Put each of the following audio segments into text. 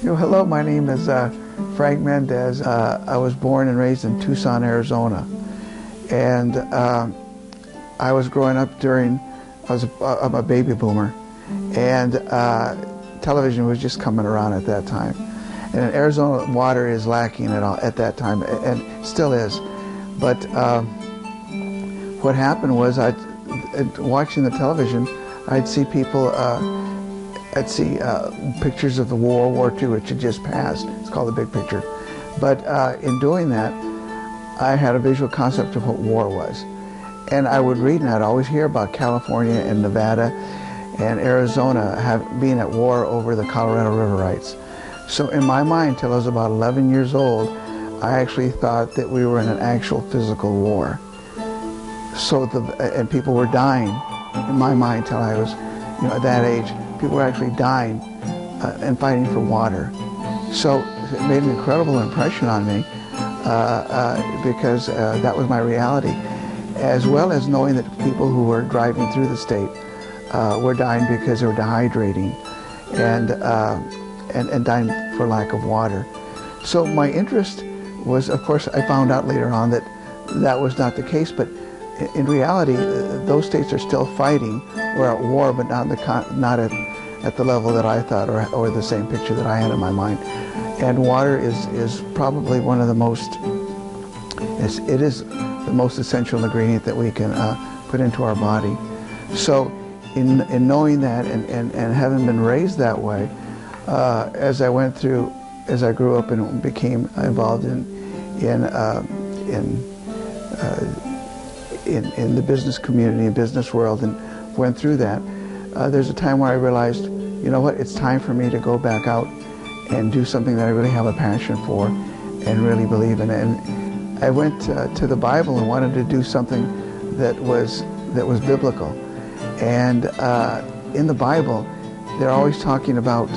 Hello, my name is Frank Mendez. I was born and raised in Tucson, Arizona. And I was growing up I'm a baby boomer. And television was just coming around at that time. And in Arizona, water is lacking at that time, and still is. But what happened was, watching the television, I'd see people, I'd see pictures of the World War II, which had just passed. It's called the big picture. But in doing that, I had a visual concept of what war was. And I would read, and I'd always hear about California and Nevada and Arizona being at war over the Colorado River rights. So in my mind, till I was about 11 years old, I actually thought that we were in an actual physical war. So and people were dying, in my mind, till I was, at that age. People were actually dying and fighting for water. So it made an incredible impression on me because that was my reality, as well as knowing that people who were driving through the state were dying because they were dehydrating and dying for lack of water. So my interest was, of course, I found out later on that that was not the case, but in reality, those states are still fighting or at war, but not at the level that I thought, or the same picture that I had in my mind. And water is probably one of the most, it is the most essential ingredient that we can put into our body. So in knowing that and having been raised that way, as I grew up and became involved in the business community and business world, and went through that, there's a time where I realized, it's time for me to go back out and do something that I really have a passion for and really believe in. And I went to the Bible and wanted to do something that was biblical. And in the Bible, they're always talking about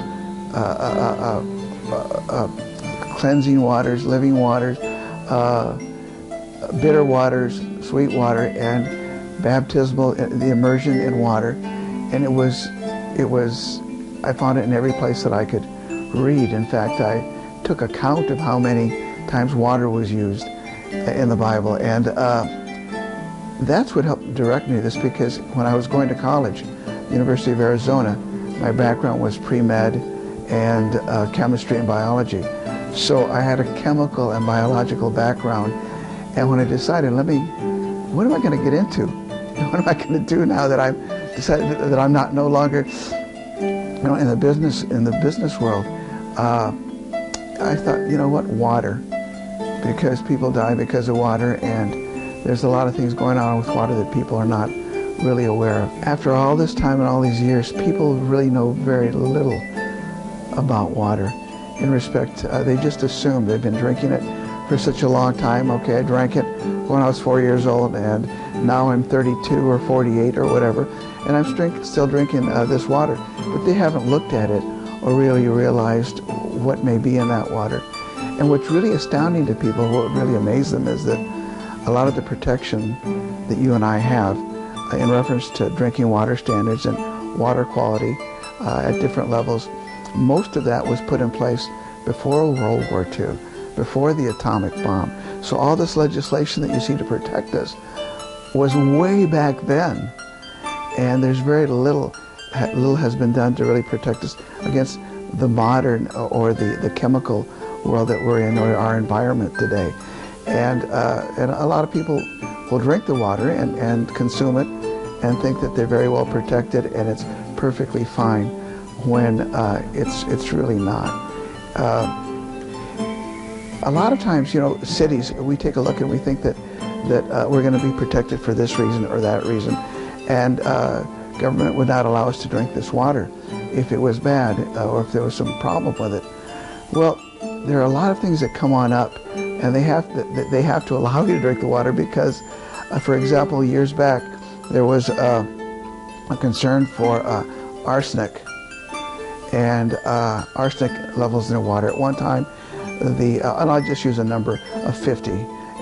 cleansing waters, living waters, bitter waters, sweet water, and baptismal, the immersion in water. And it was, I found it in every place that I could read. In fact, I took a count of how many times water was used in the Bible. And that's what helped direct me to this, because when I was going to college, University of Arizona, my background was pre-med and chemistry and biology. So I had a chemical and biological background. And when I decided, what am I going to get into? What am I going to do now that I've decided that I'm no longer, in the business world? I thought, water, because people die because of water, and there's a lot of things going on with water that people are not really aware of. After all this time and all these years, people really know very little about water. In respect, they just assume they've been drinking it for such a long time. Okay, I drank it when I was 4 years old, and now I'm 32 or 48 or whatever, and I'm still drinking this water. But they haven't looked at it or really realized what may be in that water. And what's really astounding to people, what really amazes them, is that a lot of the protection that you and I have in reference to drinking water standards and water quality at different levels, most of that was put in place before World War II, before the atomic bomb. So all this legislation that you see to protect us was way back then. And there's very little has been done to really protect us against the modern or the chemical world that we're in, or our environment today. And a lot of people will drink the water and consume it and think that they're very well protected and it's perfectly fine, when it's really not. A lot of times, cities, we take a look and we think that we're going to be protected for this reason or that reason, and government would not allow us to drink this water if it was bad or if there was some problem with it. Well, there are a lot of things that come on up, and they have to allow you to drink the water because, for example, years back there was a concern for arsenic and arsenic levels in the water. At one time, and I'll just use a number of 50,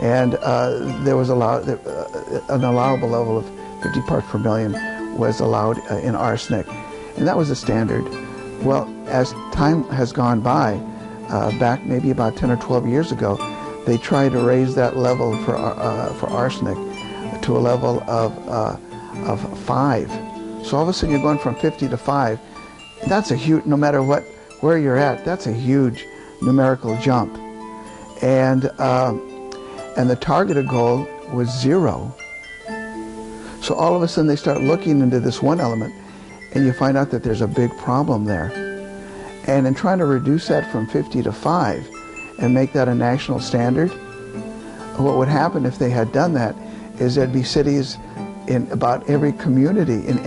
and there was an allowable level of 50 parts per million was allowed in arsenic, and that was the standard. Well, as time has gone by, back maybe about 10 or 12 years ago, they tried to raise that level for arsenic to a level of 5. So all of a sudden you're going from 50 to 5. That's a huge, no matter where you're at, that's a huge numerical jump. And the targeted goal was 0. So all of a sudden they start looking into this one element, and you find out that there's a big problem there. And in trying to reduce that from 50 to 5 and make that a national standard, what would happen if they had done that is there'd be cities in about every community, in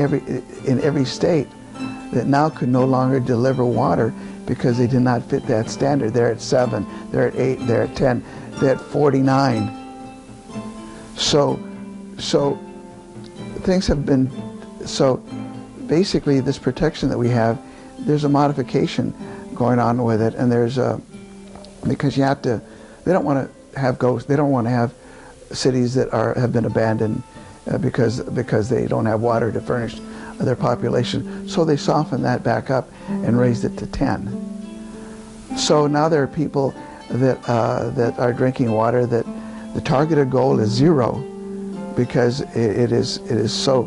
every state, that now could no longer deliver water because they did not fit that standard. They're at 7, they're at 8, they're at 10, they're at 49. So things have been, so basically this protection that we have, there's a modification going on with it, and there's a, because you have to, they don't want to have ghosts, they don't want to have cities that have been abandoned because they don't have water to furnish their population. So they softened that back up and raised it to 10. So now there are people that are drinking water that the targeted goal is 0 because it is so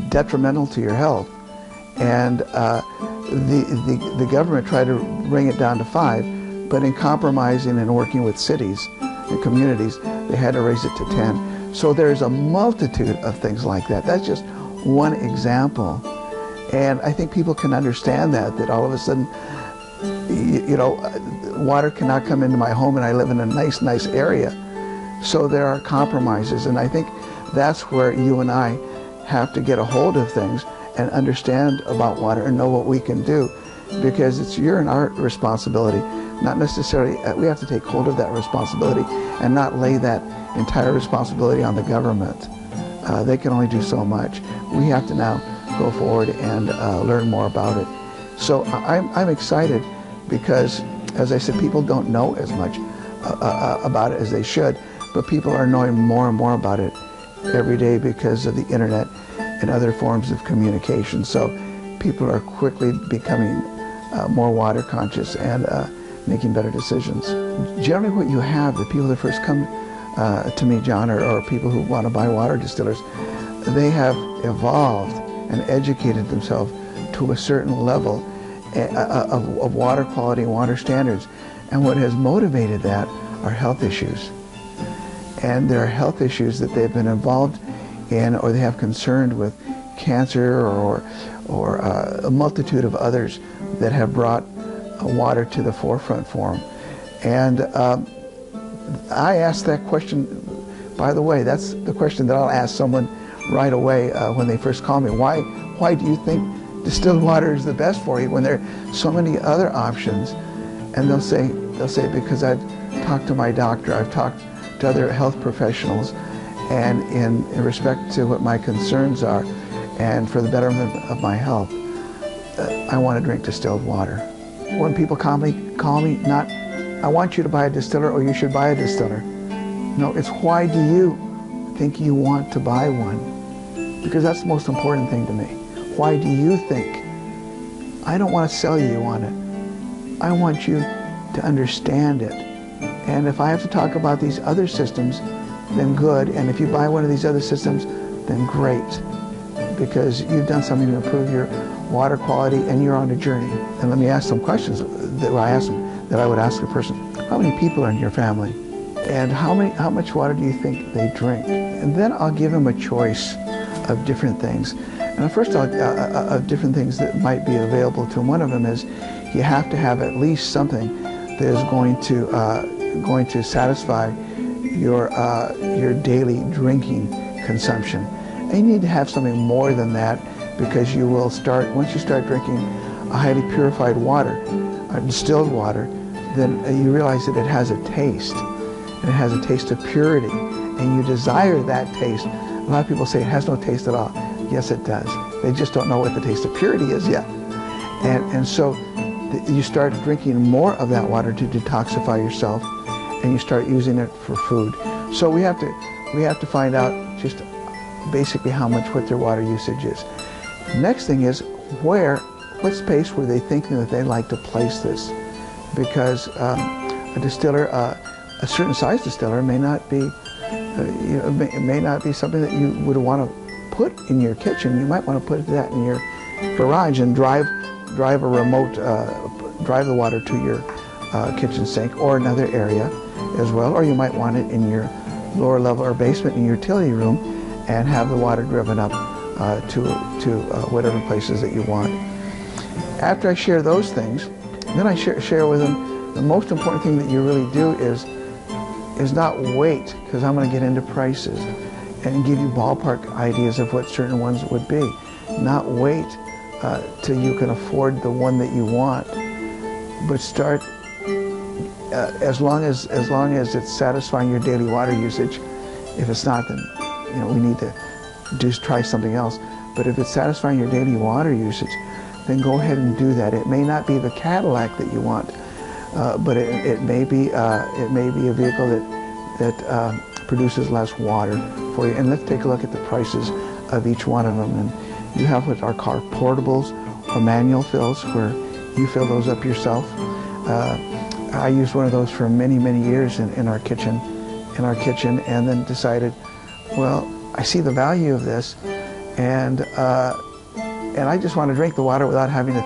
detrimental to your health. And the government tried to bring it down to 5, but in compromising and working with cities and communities, they had to raise it to 10. So there's a multitude of things like that. That's just one example. And I think people can understand that all of a sudden, you know, water cannot come into my home and I live in a nice area. So there are compromises, and I think that's where you and I have to get a hold of things and understand about water and know what we can do, because it's your and our responsibility, not necessarily, we have to take hold of that responsibility and not lay that entire responsibility on the government. They can only do so much. We have to now go forward and learn more about it. So I'm excited because, as I said, people don't know as much about it as they should, but people are knowing more and more about it every day because of the internet and other forms of communication. So people are quickly becoming more water conscious and making better decisions. Generally what you have, the people that first come to me, John, or people who want to buy water distillers, they have evolved and educated themselves to a certain level of water quality and water standards. And what has motivated that are health issues. And there are health issues that they've been involved in, or they have concern with cancer or a multitude of others that have brought water to the forefront for them. And I asked that question, by the way, that's the question that I'll ask someone right away when they first call me. Why do you think distilled water is the best for you when there are so many other options? And they'll say because I've talked to my doctor, I've talked to other health professionals, and in respect to what my concerns are and for the betterment of my health, I want to drink distilled water. When people call me not, I want you to buy a distiller or you should buy a distiller. No, it's why do you think you want to buy one? Because that's the most important thing to me. Why do you think? I don't want to sell you on it. I want you to understand it. And if I have to talk about these other systems, then good. And if you buy one of these other systems, then great. Because you've done something to improve your water quality and you're on a journey. And let me ask some questions that I would ask a person. How many people are in your family? And how much water do you think they drink? And then I'll give them a choice of different things. And first of different things that might be available to them. One of them is you have to have at least something that is going to satisfy your daily drinking consumption. And you need to have something more than that, because you will start, once you start drinking a highly purified water, distilled water, then you realize that it has a taste. And it has a taste of purity. And you desire that taste. A lot of people say it has no taste at all. Yes, it does. They just don't know what the taste of purity is yet. And so you start drinking more of that water to detoxify yourself, and you start using it for food. So we have to find out just basically what their water usage is. Next thing is where what space were they thinking that they'd like to place this? Because a distiller, a certain size distiller may not be, it may not be something that you would want to put in your kitchen. You might want to put that in your garage and drive a remote, drive the water to your kitchen sink or another area as well. Or you might want it in your lower level or basement in your utility room and have the water driven up to whatever places that you want. After I share those things, then I share with them the most important thing that you really do is not wait, because I'm going to get into prices and give you ballpark ideas of what certain ones would be. Not wait till you can afford the one that you want, but start as long as it's satisfying your daily water usage. If it's not, then we need to try something else. But if it's satisfying your daily water usage, then go ahead and do that. It may not be the Cadillac that you want, but it may be a vehicle that produces less water for you. And let's take a look at the prices of each one of them. And you have what are called portables or manual fills, where you fill those up yourself. I used one of those for many, many years in our kitchen, and then decided, well, I see the value of this, and I just want to drink the water without having to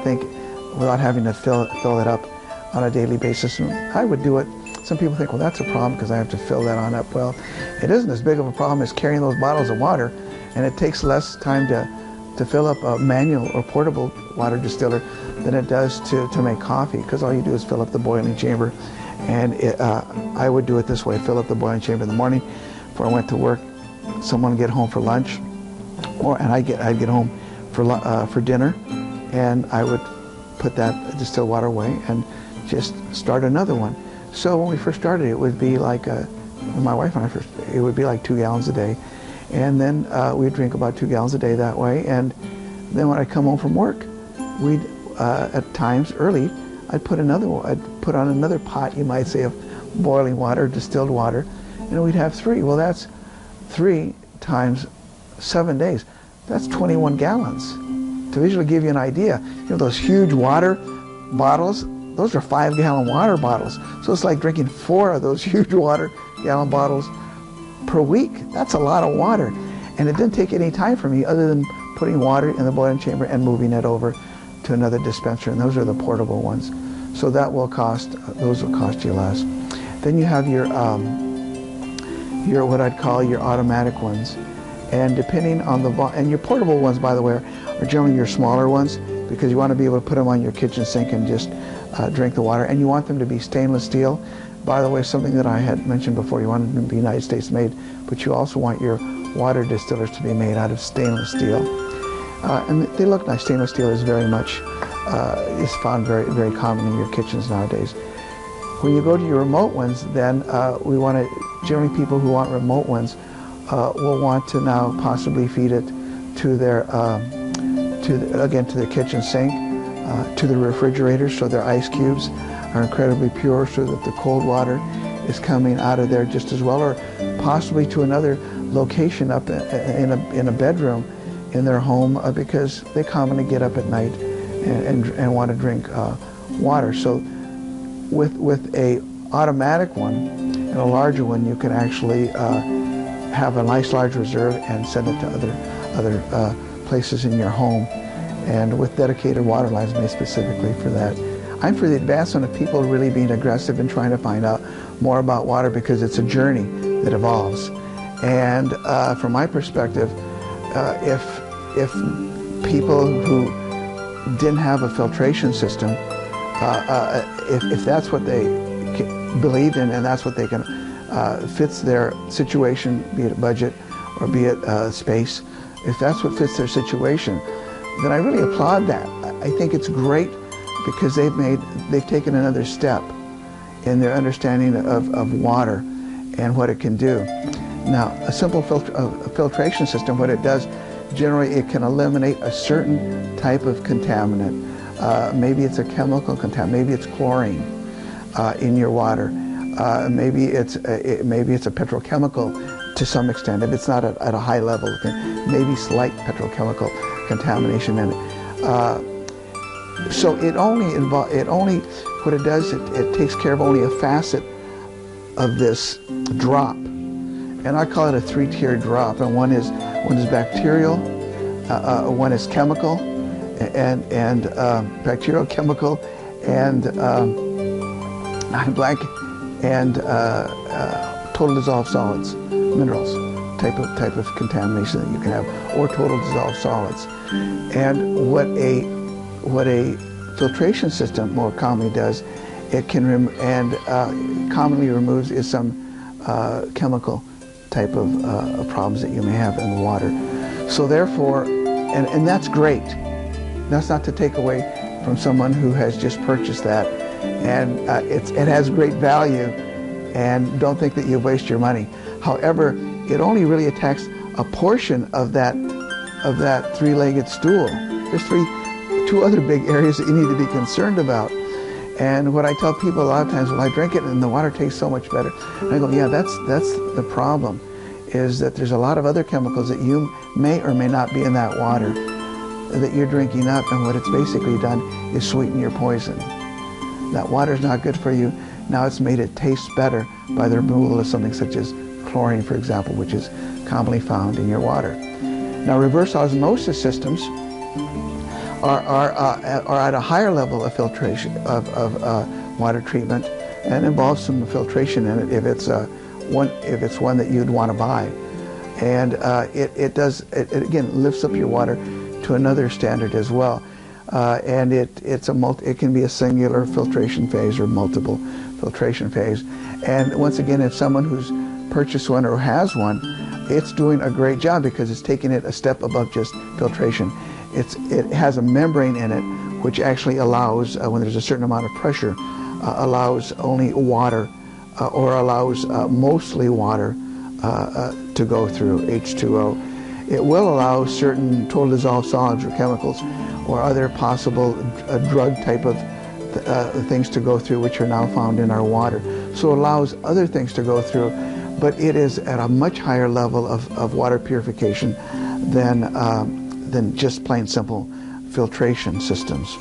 fill it up on a daily basis. And I would do it. Some people think, well, that's a problem because I have to fill that on up. Well, it isn't as big of a problem as carrying those bottles of water, and it takes less time to fill up a manual or portable water distiller than it does to make coffee, because all you do is fill up the boiling chamber. And I would do it this way: fill up the boiling chamber in the morning before I went to work. Someone would get home for lunch, and I'd get home for dinner, and I would put that distilled water away and just start another one. So when we first started, it would be like, my wife and I it would be like 2 gallons a day. And then we'd drink about 2 gallons a day that way. And then when I come home from work, we'd, at times early, I'd put on another pot, you might say, of boiling water, distilled water, and we'd have 3. Well, that's 3 times 7 days. That's 21 gallons. To visually give you an idea, those huge water bottles, those are 5-gallon water bottles. So it's like drinking 4 of those huge gallon bottles per week. That's a lot of water. And it didn't take any time for me other than putting water in the boiling chamber and moving it over to another dispenser. And those are the portable ones. So that will cost, those will cost you less. Then you have your what I'd call your automatic ones. And depending on and your portable ones, by the way, are generally your smaller ones, because you want to be able to put them on your kitchen sink and just drink the water. And you want them to be stainless steel. By the way, something that I had mentioned before, you want them to be United States made, but you also want your water distillers to be made out of stainless steel. And they look nice. Stainless steel is very much, is found very, very common in your kitchens nowadays. When you go to your remote ones, then we want to, generally people who want remote ones will want to now possibly feed it to their, to their kitchen sink, to the refrigerator, so their ice cubes are incredibly pure, so that the cold water is coming out of there just as well, or possibly to another location up in a bedroom in their home, because they commonly get up at night and want to drink water. So with a automatic one and a larger one, you can actually have a nice large reserve and send it to other places in your home, and with dedicated water lines made specifically for that. I'm for the advancement of people really being aggressive and trying to find out more about water, because it's a journey that evolves. And from my perspective, if people who didn't have a filtration system, if that's what they believed in and that's what they can fits their situation, be it budget or be it space, if that's what fits their situation, then I really applaud that. I think it's great, because they've taken another step in their understanding of water and what it can do. Now, a simple filtration system, what it does, generally it can eliminate a certain type of contaminant. Maybe it's a chemical contaminant, maybe it's chlorine in your water. Maybe it's a petrochemical to some extent, if it's not at a high level, maybe slight petrochemical contamination in it. So what it does, it takes care of only a facet of this drop. And I call it a three-tiered drop. And one is bacterial, one is chemical, and bacterial, chemical, and total dissolved solids, minerals, type of contamination that you can have, or total dissolved solids. And what a filtration system more commonly does, it can commonly removes is some chemical type of problems that you may have in the water. So therefore, and that's great. That's not to take away from someone who has just purchased that, and it has great value, and don't think that you waste your money. However, it only really attacks a portion of that three-legged stool. There's two other big areas that you need to be concerned about. And what I tell people a lot of times, well, I drink it and the water tastes so much better. And I go, yeah, that's the problem, is that there's a lot of other chemicals that you may or may not be in that water that you're drinking up, and what it's basically done is sweeten your poison. That water's not good for you. Now it's made it taste better by the removal of something such as chlorine, for example, which is commonly found in your water. Now, reverse osmosis systems are at a higher level of filtration of water treatment, and involves some filtration in it if it's one that you'd want to buy, and it again lifts up your water to another standard as well, and it can be a singular filtration phase or multiple filtration phase. And once again, if someone who's purchased one or has one, it's doing a great job because it's taking it a step above just filtration. It has a membrane in it which actually allows, when there's a certain amount of pressure, allows only water or allows mostly water to go through, H2O. It will allow certain total dissolved solids or chemicals or other possible drug type of things to go through, which are now found in our water. So it allows other things to go through, but it is at a much higher level of water purification than just plain simple filtration systems.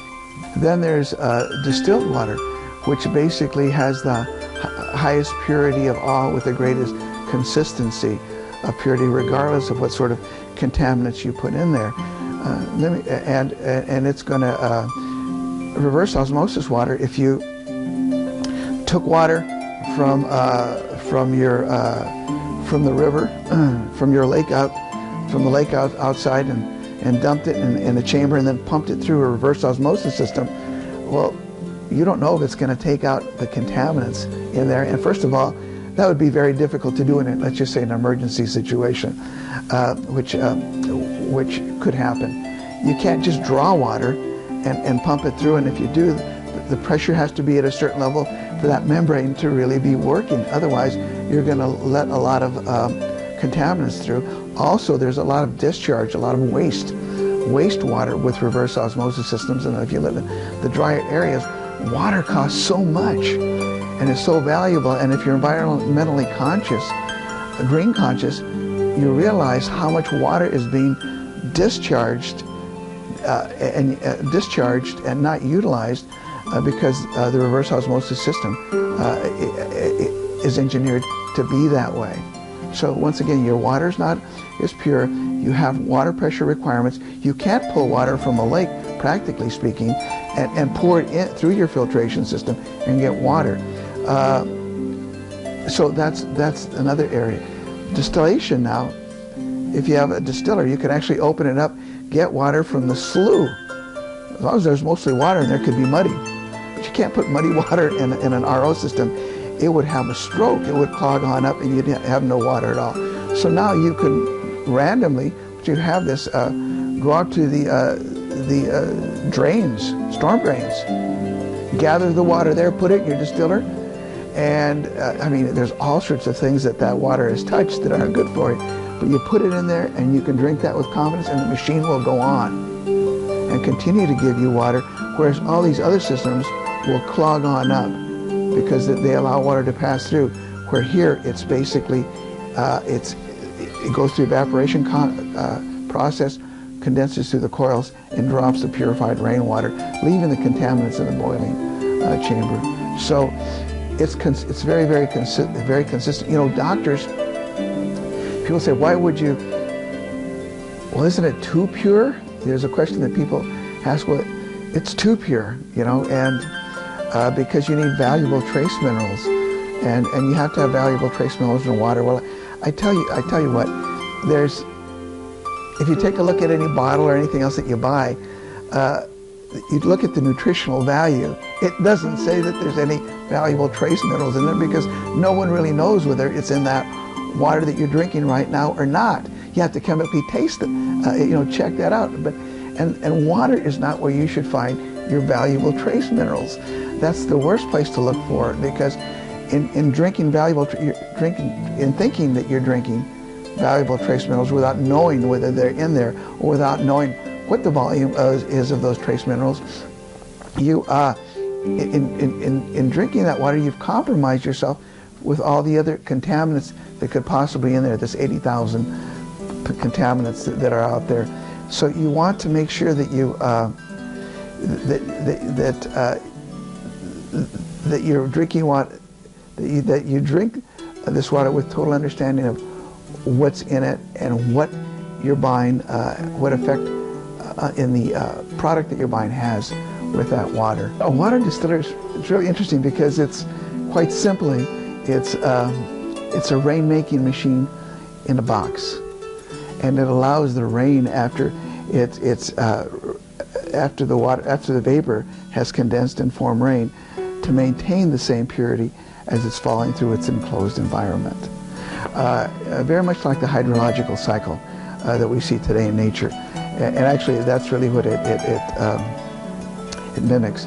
Then there's distilled water, which basically has the highest purity of all with the greatest consistency of purity, regardless of what sort of contaminants you put in there. And it's going to reverse osmosis water. If you took water from the river, from your lake outside, and dumped it in a chamber and then pumped it through a reverse osmosis system, well, you don't know if it's going to take out the contaminants in there. And first of all, that would be very difficult to do in, let's just say, an emergency situation, which could happen. You can't just draw water and pump it through, and if you do, the pressure has to be at a certain level for that membrane to really be working. Otherwise, you're going to let a lot of contaminants through. Also, there's a lot of discharge, a lot of wastewater with reverse osmosis systems, and if you live in the drier areas, water costs so much and is so valuable. And if you're environmentally conscious, green conscious, you realize how much water is being discharged and not utilized because the reverse osmosis system is engineered to be that way. So once again, your water's not as pure. You have water pressure requirements. You can't pull water from a lake, practically speaking, and pour it in through your filtration system and get water. So that's another area. Distillation now, if you have a distiller, you can actually open it up, get water from the slough. As long as there's mostly water in there, it could be muddy. But you can't put muddy water in an RO system. It would have a stroke. It would clog on up and you'd have no water at all. So now you can randomly, but you have this, go out to the drains, storm drains, gather the water there, put it in your distiller, and I mean, there's all sorts of things that water has touched that aren't good for you. But you put it in there and you can drink that with confidence, and the machine will go on and continue to give you water, whereas all these other systems will clog on up because they allow water to pass through, where here it's basically, it goes through evaporation process, condenses through the coils and drops the purified rainwater, leaving the contaminants in the boiling chamber. So it's very, very consistent. You know, doctors, people say, why would you, well, isn't it too pure? There's a question that people ask, well, it's too pure, you know, and because you need valuable trace minerals, and you have to have valuable trace minerals in water. Well, I tell you what, if you take a look at any bottle or anything else that you buy, you look at the nutritional value. It doesn't say that there's any valuable trace minerals in it, because no one really knows whether it's in that water that you're drinking right now or not. You have to chemically taste it, you know, check that out. And water is not where you should find your valuable trace minerals. That's the worst place to look for it, because in drinking in thinking that you're drinking valuable trace minerals without knowing whether they're in there, or without knowing what the volume is of those trace minerals, you in drinking that water, you've compromised yourself with all the other contaminants that could possibly be in there. This 80,000 contaminants that are out there. So you want to make sure that you that you're drinking water, that you drink this water with total understanding of what's in it and what you're buying, what effect in the product that you're buying has with that water. A water distiller is really interesting because it's quite simply, it's a rain-making machine in a box, and it allows the rain after the vapor has condensed and formed rain to maintain the same purity as it's falling through its enclosed environment. Very much like the hydrological cycle that we see today in nature. And actually, that's really what it mimics.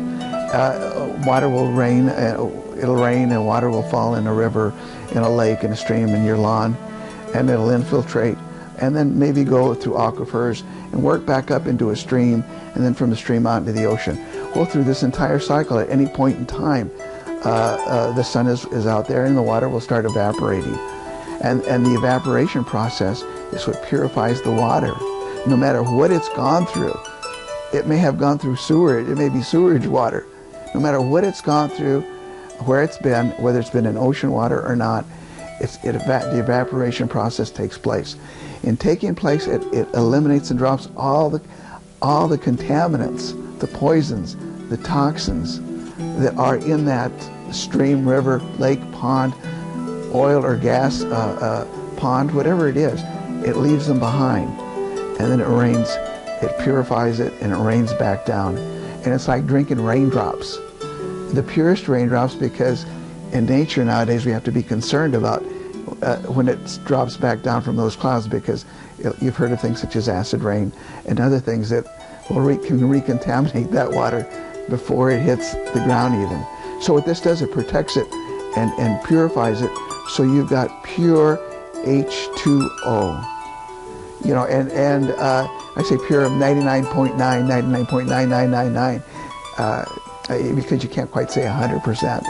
Water will rain, it'll rain, and water will fall in a river, in a lake, in a stream, in your lawn, and it'll infiltrate, and then maybe go through aquifers and work back up into a stream, and then from the stream out into the ocean. Well, through this entire cycle, at any point in time, the sun is out there, and the water will start evaporating. And the evaporation process is what purifies the water. No matter what it's gone through, it may have gone through sewerage, it may be sewerage water. No matter what it's gone through, where it's been, whether it's been in ocean water or not, the evaporation process takes place. In taking place, it eliminates and drops all the contaminants, the poisons, the toxins that are in that stream, river, lake, pond, oil or gas pond, whatever it is. It leaves them behind, and then it rains, it purifies it, and it rains back down. And it's like drinking raindrops, the purest raindrops, because in nature nowadays we have to be concerned about when it drops back down from those clouds, because you've heard of things such as acid rain and other things that can recontaminate that water before it hits the ground even. So what this does, it protects it and purifies it, so you've got pure H2O. You know, and I say pure 99.9, 99.9999, because you can't quite say 100%,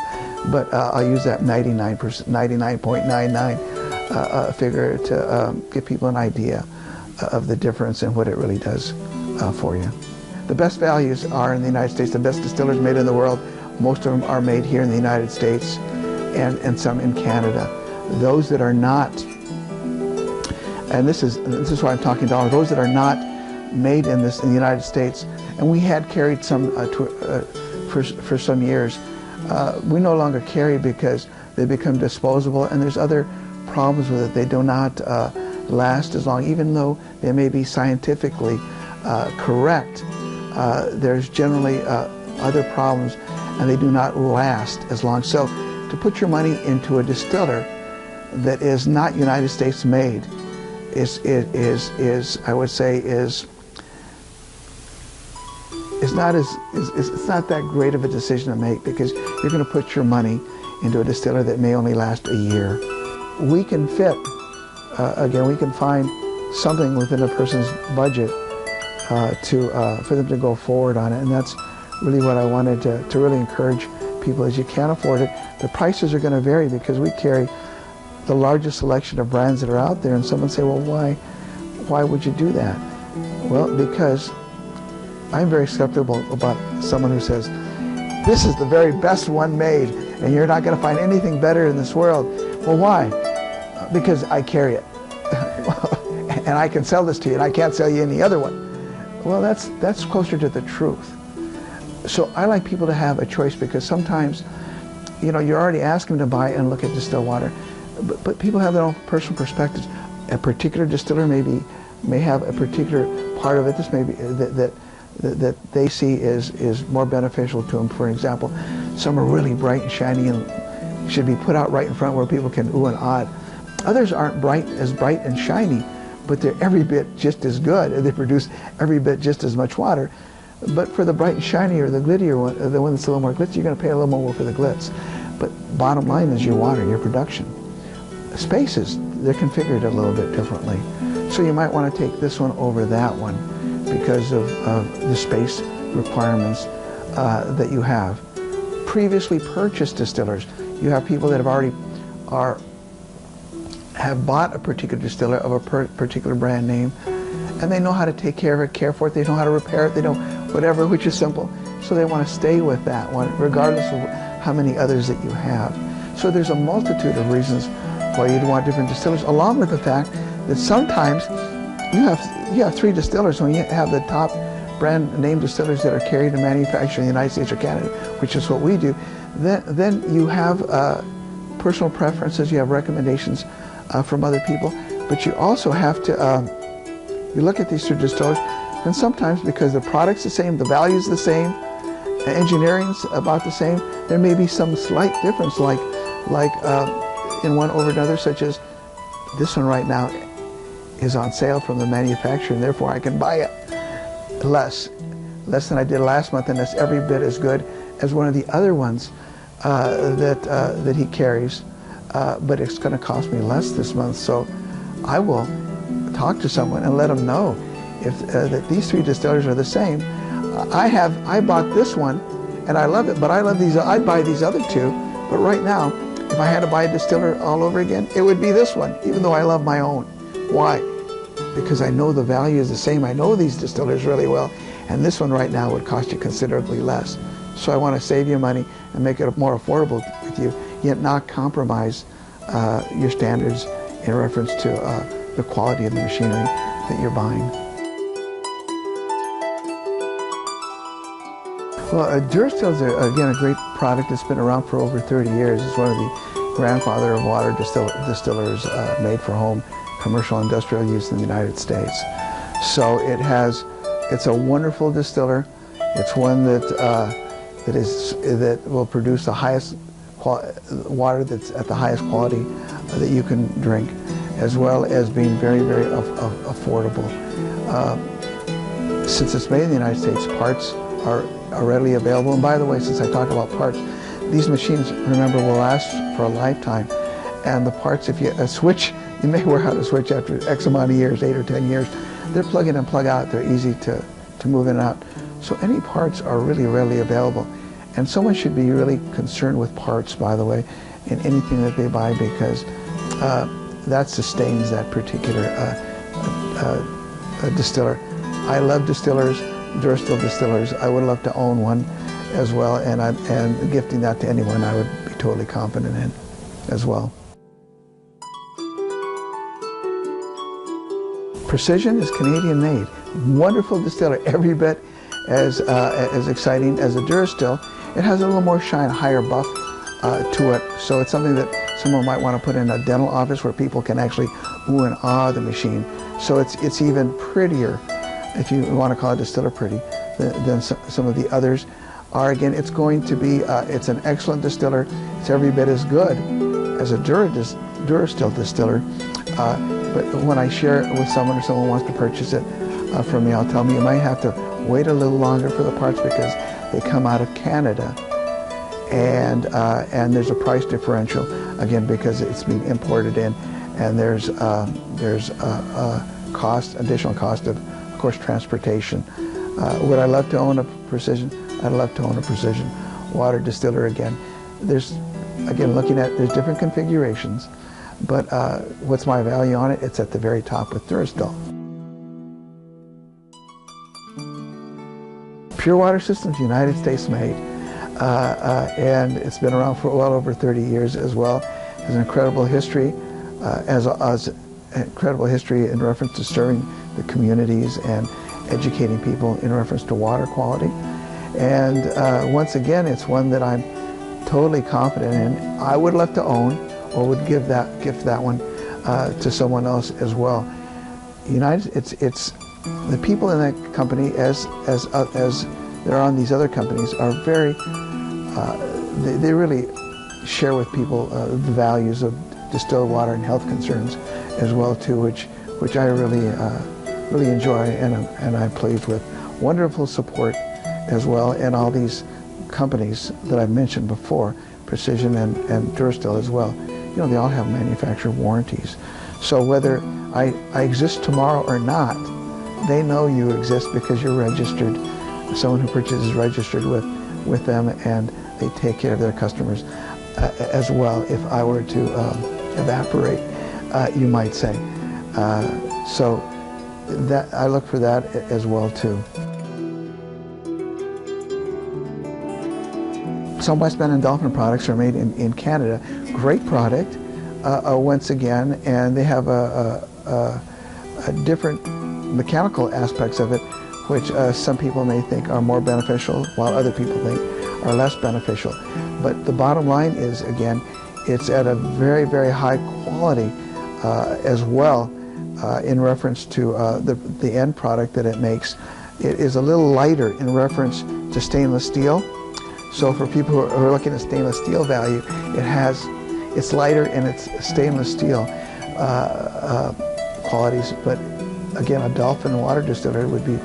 but I'll use that 99.99 figure to give people an idea of the difference and what it really does for you. The best values are in the United States. The best distillers made in the world, most of them are made here in the United States, and some in Canada. Those that are not, and this is why I'm talking to all, those that are not made in the United States, and we had carried some for some years, we no longer carry because they become disposable, and there's other problems with it. They do not last as long, even though they may be scientifically correct. There's generally other problems, and they do not last as long. So to put your money into a distiller that is not United States made is I would say is not that great of a decision to make, because you're going to put your money into a distiller that may only last a year. We can fit, again, we can find something within a person's budget for them to go forward on it, and that's really what I wanted to really encourage people. Is you can't afford it. The prices are going to vary, because we carry the largest selection of brands that are out there, and someone say, well, why would you do that? Well, because I'm very skeptical about someone who says, this is the very best one made, and you're not going to find anything better in this world. Well, why? Because I carry it. And I can sell this to you, and I can't sell you any other one. Well, that's closer to the truth. So I like people to have a choice, because sometimes, you know, you're already asking them to buy and look at distilled water, but people have their own personal perspectives. A particular distiller may have a particular part of it that they see is more beneficial to them. For example, some are really bright and shiny and should be put out right in front where people can ooh and ah. Others aren't as bright and shiny, but they're every bit just as good, and they produce every bit just as much water. But for the bright and shiny or the glittier one, the one that's a little more glitzy, you're going to pay a little more for the glitz. But bottom line is your water, your production. Spaces, they're configured a little bit differently. So you might want to take this one over that one because of the space requirements that you have. Previously purchased distillers, you have people that have bought a particular distiller of a particular brand name, and they know how to take care of it, care for it, they know how to repair it, they know whatever, which is simple. So they want to stay with that one, regardless of how many others that you have. So there's a multitude of reasons why you'd want different distillers, along with the fact that sometimes you have 3 distillers. When you have the top brand name distillers that are carried and manufactured in the United States or Canada, which is what we do, then you have personal preferences, you have recommendations from other people, but you also have to, you look at these 2 distillers, and sometimes because the product's the same, the value's the same, engineering's about the same, there may be some slight difference, like in one over another, such as this one right now is on sale from the manufacturer, and therefore I can buy it less than I did last month, and that's every bit as good as one of the other ones that he carries, but it's going to cost me less this month. So I will talk to someone and let them know if that these 3 distillers are the same. I bought this one and I love it, but I'd buy these other 2, but right now if I had to buy a distiller all over again, it would be this one, even though I love my own. Why? Because I know the value is the same. I know these distillers really well, and this one right now would cost you considerably less. So I want to save you money and make it more affordable with you, yet not compromise your standards in reference to the quality of the machinery that you're buying. Well, Distillers is, again, a great product that's been around for over 30 years. It's one of the grandfather of water distillers made for home commercial industrial use in the United States. So it's a wonderful distiller. It's one that will produce the highest water that's at the highest quality that you can drink, as well as being very, very affordable. Since it's made in the United States, parts are readily available. And by the way, since I talk about parts, these machines, remember, will last for a lifetime. And the parts, if you switch, you may wear out a switch after X amount of years, 8 or 10 years. They're plug in and plug out. They're easy to move in and out. So any parts are really readily available. And someone should be really concerned with parts, by the way, in anything that they buy, because that sustains that particular distiller. I love distillers, Durstill distillers. I would love to own one as well, and gifting that to anyone I would be totally confident in as well. Precision is Canadian made. Wonderful distiller, every bit as exciting as a Durstill. It has a little more shine, higher buff to it, so it's something that someone might want to put in a dental office where people can actually ooh and ah the machine. So it's even prettier, if you want to call a distiller pretty, than some of the others are. Again, it's going to be, it's an excellent distiller. It's every bit as good as a Durstill distiller. But when I share it with someone, or someone wants to purchase it from me, I'll tell them you might have to wait a little longer for the parts because they come out of Canada, and there's a price differential, again, because it's being imported in, and there's additional cost of course, transportation. Would I love to own a Precision? I'd love to own a Precision water distiller again. There's different configurations, but what's my value on it? It's at the very top with Durstill. Pure water systems, United States made. And it's been around for well over 30 years as well. Has an incredible history, as incredible history in reference to serving the communities and educating people in reference to water quality. And once again, it's one that I'm totally confident in. I would love to own, or would gift that one to someone else as well. It's the people in that company, as there are on these other companies, are very. They really share with people the values of distilled water and health concerns as well too, which I really enjoy and I'm pleased with. Wonderful support as well, and all these companies that I've mentioned before, Precision and Duristill as well. You know, they all have manufacturer warranties. So whether I exist tomorrow or not, they know you exist because you're registered. Someone who purchases is registered with them, and they take care of their customers as well. If I were to evaporate, you might say. So that I look for that as well too. Some West Bend and Dolphin products are made in Canada. Great product, once again, and they have a different mechanical aspects of it, which some people may think are more beneficial, while other people think are less beneficial. But the bottom line is, again, it's at a very, very high quality as well in reference to the end product that it makes. It is a little lighter in reference to stainless steel. So for people who are looking at stainless steel value, it's lighter in its stainless steel qualities. But again, a Dolphin water distillery would be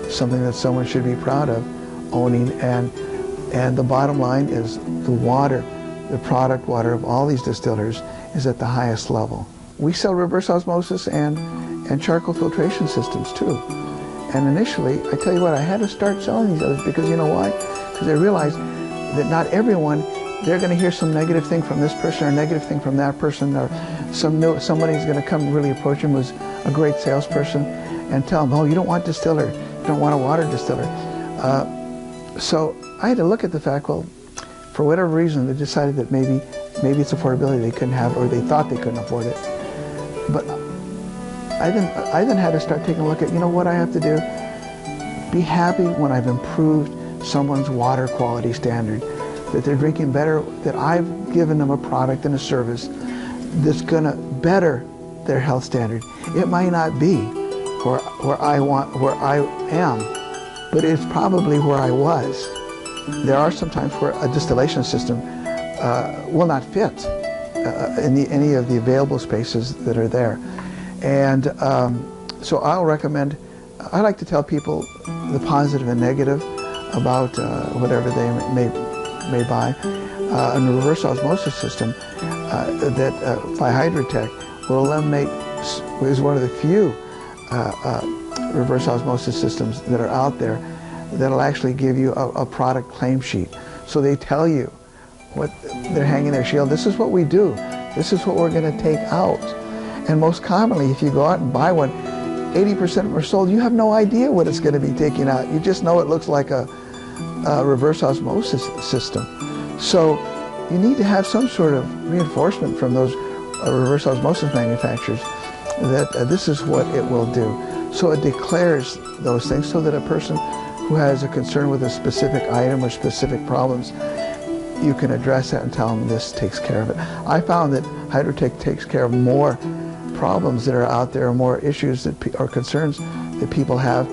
something that someone should be proud of owning. And the bottom line is the water, the product water of all these distillers is at the highest level. We sell reverse osmosis and charcoal filtration systems too. And initially, I tell you what, I had to start selling these others because you know why? Because I realized that not everyone, they're going to hear some negative thing from this person or negative thing from that person, or somebody's going to come really approach them who's a great salesperson and tell them, oh, you don't want distiller, you don't want a water distiller. So I had to look at the fact, well, for whatever reason, they decided that maybe it's affordability they couldn't have, or they thought they couldn't afford it. But I then had to start taking a look at, you know what I have to do? Be happy when I've improved someone's water quality standard, that they're drinking better, that I've given them a product and a service that's going to better their health standard. It might not be where I am, but it's probably where I was. There are some times where a distillation system will not fit in any of the available spaces that are there. And so I'll recommend, I like to tell people the positive and negative about whatever they may buy. A reverse osmosis system that by Hydrotech will eliminate, is one of the few reverse osmosis systems that are out there that'll actually give you a product claim sheet. So they tell you what they're hanging their shield. This is what we do. This is what we're going to take out. And most commonly, if you go out and buy one, 80% of them are sold. You have no idea what it's going to be taking out. You just know it looks like a reverse osmosis system. So you need to have some sort of reinforcement from those reverse osmosis manufacturers that this is what it will do. So it declares those things so that a person who has a concern with a specific item or specific problems, you can address that and tell them this takes care of it. I found that Hydrotech takes care of more problems that are out there, more issues that or concerns that people have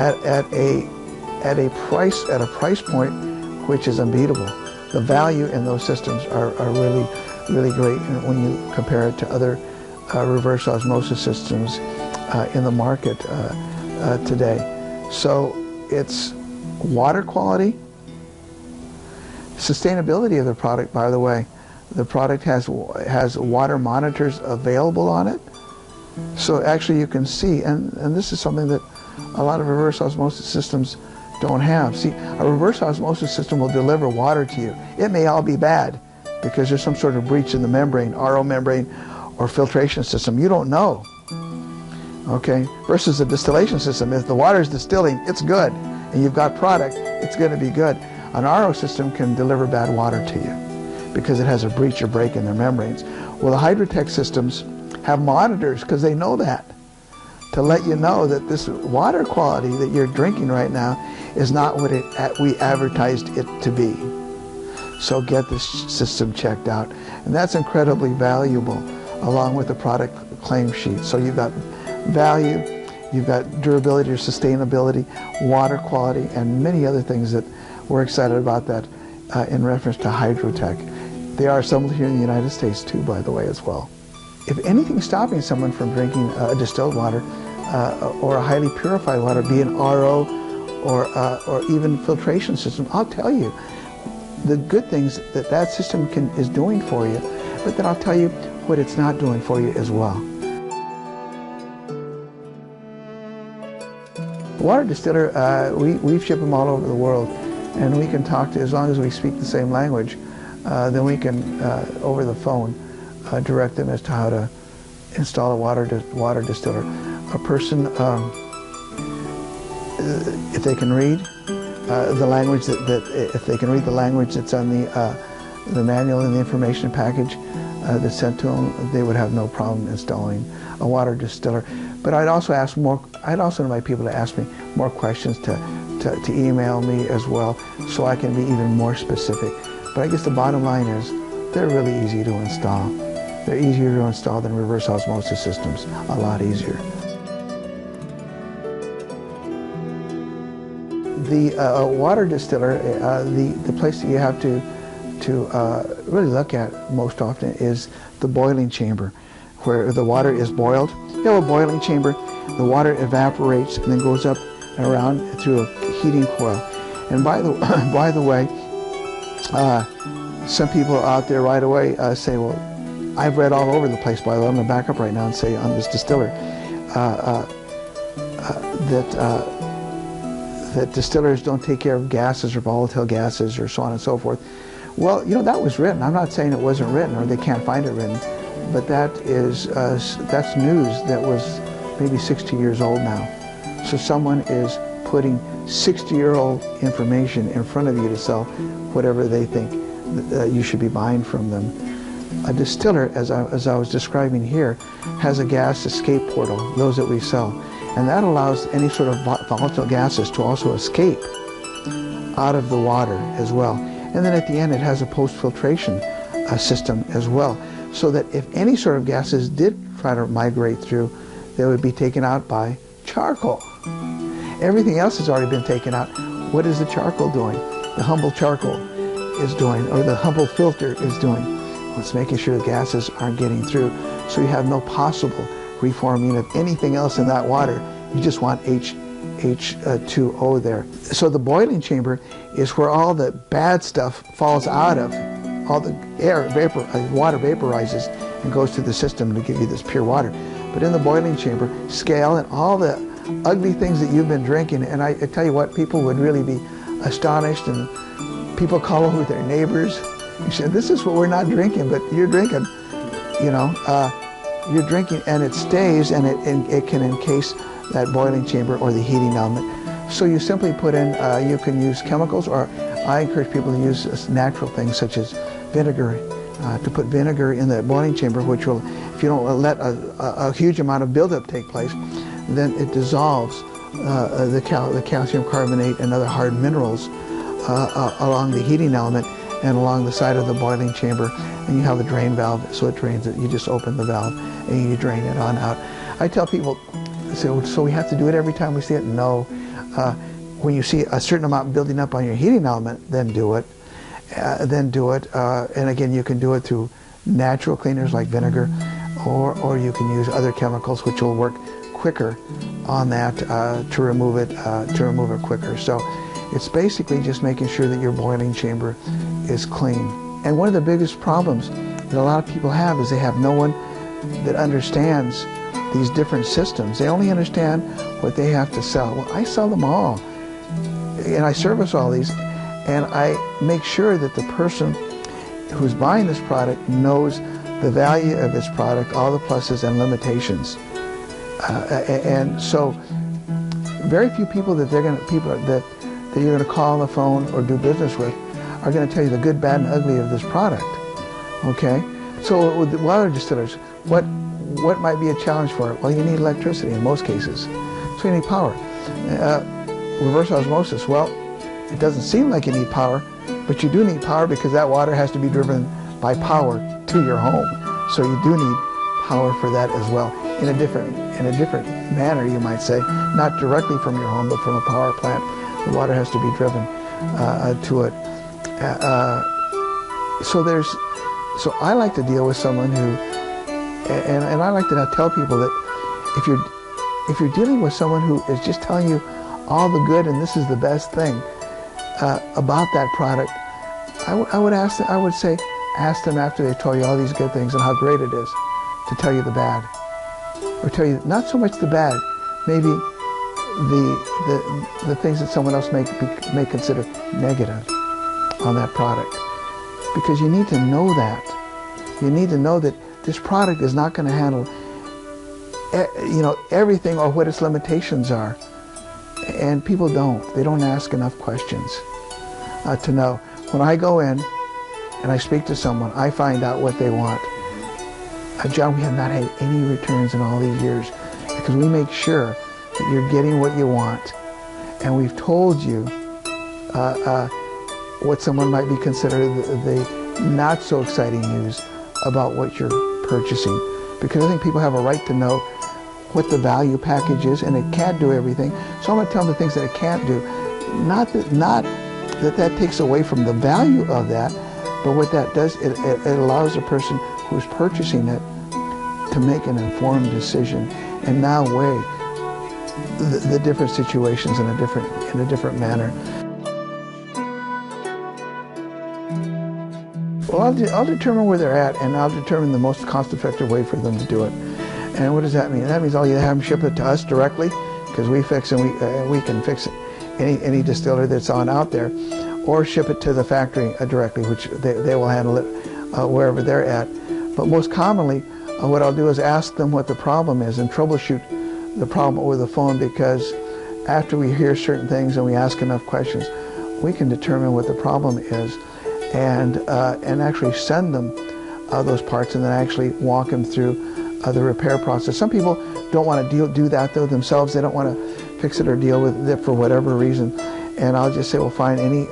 at a price point which is unbeatable. The value in those systems are really, really great when you compare it to other reverse osmosis systems in the market today. So it's water quality, sustainability of the product, by the way. The product has water monitors available on it. So actually you can see, and this is something that a lot of reverse osmosis systems don't have. See, a reverse osmosis system will deliver water to you. It may all be bad because there's some sort of breach in the membrane, RO membrane, or filtration system. You don't know. okay, versus a distillation system. If the water is distilling, it's good, and you've got product, it's going to be good. An RO system can deliver bad water to you because it has a breach or break in their membranes. Well, the Hydrotech systems have monitors, because they know that, to let you know that this water quality that you're drinking right now is not what we advertised it to be. So get this system checked out. And that's incredibly valuable, along with the product claim sheet. So you've got value, you've got durability or sustainability, water quality, and many other things that we're excited about that in reference to Hydrotech. They are assembled here in the United States too, by the way, as well. If anything's stopping someone from drinking distilled water or a highly purified water, be it RO or even filtration system, I'll tell you the good things that that system is doing for you, but then I'll tell you what it's not doing for you as well. Water distiller, we ship them all over the world, and we can talk to, as long as we speak the same language, then we can, over the phone, direct them as to how to install a water distiller. A person, if they can read the language if they can read the language that's on the manual and the information package that's sent to them, they would have no problem installing a water distiller. But I'd also invite people to ask me more questions, to email me as well, so I can be even more specific. But I guess the bottom line is, they're really easy to install. They're easier to install than reverse osmosis systems, a lot easier. The water distiller, the place that you have to really look at most often is the boiling chamber, where the water is boiled. You have a boiling chamber, the water evaporates and then goes up and around through a heating coil. And by the way, some people out there right away say, well, I've read all over the place, by the way, I'm going to back up right now and say on this distiller that distillers don't take care of gases or volatile gases or so on and so forth. Well, you know, that was written. I'm not saying it wasn't written or they can't find it written, but that's news that was maybe 60 years old now. So someone is putting 60-year-old information in front of you to sell whatever they think you should be buying from them. A distiller, as I was describing here, has a gas escape portal, those that we sell. And that allows any sort of volatile gases to also escape out of the water as well. And then at the end it has a post-filtration system as well, so that if any sort of gases did try to migrate through, they would be taken out by charcoal. Everything else has already been taken out. What is the charcoal doing? The humble charcoal is doing, or the humble filter is doing. Well, it's making sure the gases aren't getting through, so you have no possible reforming of anything else in that water. You just want H2O there. So the boiling chamber is where all the bad stuff falls out of, all the water vaporizes and goes through the system to give you this pure water. But in the boiling chamber, scale and all the ugly things that you've been drinking, and I tell you what, people would really be astonished, and people call over their neighbors and say, this is what we're not drinking, but you're drinking, you know. You're drinking, and it stays, and it can encase that boiling chamber or the heating element. So you simply put in, you can use chemicals, or I encourage people to use natural things such as vinegar, to put vinegar in the boiling chamber, which will, if you don't let a huge amount of buildup take place, then it dissolves the calcium carbonate and other hard minerals along the heating element and along the side of the boiling chamber, and you have a drain valve, so it drains it. You just open the valve and you drain it on out. I tell people, so we have to do it every time we see it? No. When you see a certain amount building up on your heating element, then do it. And again, you can do it through natural cleaners like vinegar, or you can use other chemicals which will work quicker on that to remove it quicker. So it's basically just making sure that your boiling chamber is clean. And one of the biggest problems that a lot of people have is they have no one that understands these different systems. They only understand what they have to sell. Well, I sell them all, and I service all these, and I make sure that the person who's buying this product knows the value of this product, all the pluses and limitations. And so very few people that you're going to call on the phone or do business with are going to tell you the good, bad, and ugly of this product. Okay? So with the water distillers, what might be a challenge for it? Well, you need electricity in most cases. So you need power. Reverse osmosis, well, it doesn't seem like you need power, but you do need power because that water has to be driven by power to your home. So you do need power for that as well, in a different manner, you might say, not directly from your home, but from a power plant. The water has to be driven to it. So I like to deal with someone who, and I like to tell people that if you're dealing with someone who is just telling you all the good and this is the best thing about that product, I would say ask them after they told you all these good things and how great it is to tell you the bad, or tell you not so much the bad, maybe the things that someone else may consider negative on that product, because you need to know that. You need to know that this product is not going to handle everything or what its limitations are, and people they don't ask enough questions to know. When I go in and I speak to someone, I find out what they want. John, we have not had any returns in all these years because we make sure that you're getting what you want, and we've told you what someone might be considered the not so exciting news about what you're purchasing, because I think people have a right to know what the value package is, and it can't do everything. So I'm going to tell them the things that it can't do. Not that takes away from the value of that, but what that does, it allows the person who's purchasing it to make an informed decision and now weigh the different situations in a different manner. Well, I'll determine where they're at, and I'll determine the most cost-effective way for them to do it. And what does that mean? That means I'll either have them ship it to us directly, because we fix and we can fix any distiller that's on out there, or ship it to the factory directly, which they will handle it wherever they're at. But most commonly, what I'll do is ask them what the problem is and troubleshoot the problem over the phone, because after we hear certain things and we ask enough questions, we can determine what the problem is, and actually send them those parts, and then actually walk them through the repair process. Some people don't want to do that though themselves. They don't want to fix it or deal with it for whatever reason, and I'll just say, well, fine, any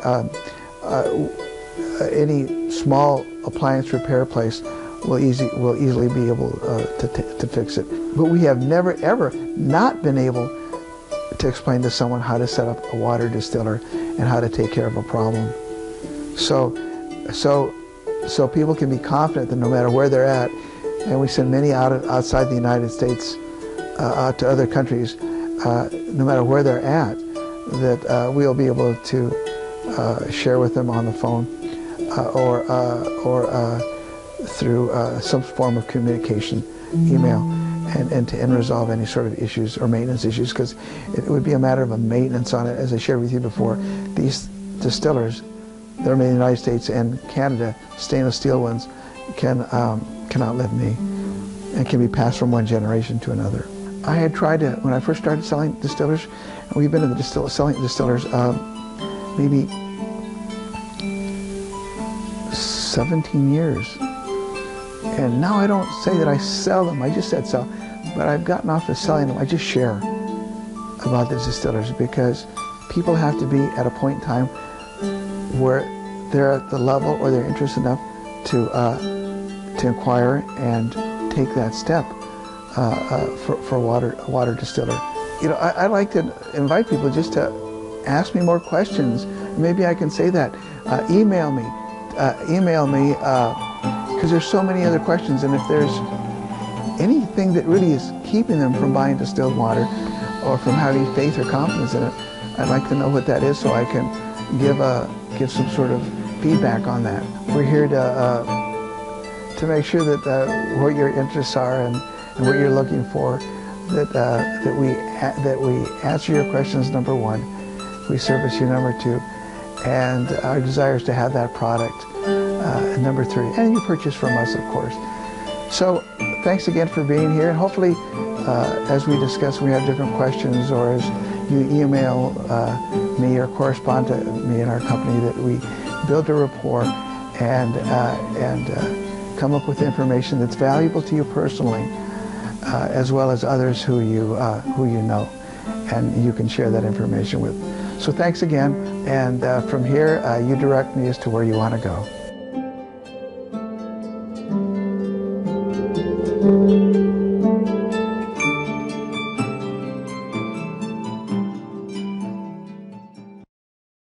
small appliance repair place will easily be able to fix it. But we have never ever not been able to explain to someone how to set up a water distiller and how to take care of a problem. So people can be confident that no matter where they're at, and we send many outside the United States to other countries, no matter where they're at, that we'll be able to share with them on the phone or through some form of communication, email, and resolve any sort of issues or maintenance issues, because it would be a matter of a maintenance on it. As I shared with you before, these distillers, they're made in the United States and Canada, stainless steel ones, can outlive me and can be passed from one generation to another. I had tried to, when I first started selling distillers, and we've been in the selling distillers maybe 17 years. And now I don't say that I sell them, I just said sell, but I've gotten off of selling them. I just share about the distillers, because people have to be at a point in time where they're at the level or they're interested enough to inquire and take that step for a water distiller. You know, I like to invite people just to ask me more questions. Maybe I can say that. Email me, because there's so many other questions, and if there's anything that really is keeping them from buying distilled water or from having faith or confidence in it, I'd like to know what that is so I can give some sort of feedback on that. We're here to make sure that what your interests are and what you're looking for, that we answer your questions, number one, we service you, number two, and our desire is to have that product, number three, and you purchase from us, of course. So thanks again for being here, and hopefully as we discuss, we have different questions, or as you email me or correspond to me in our company, that we build a rapport and come up with information that's valuable to you personally, as well as others who you know, and you can share that information with. So thanks again, and from here you direct me as to where you want to go.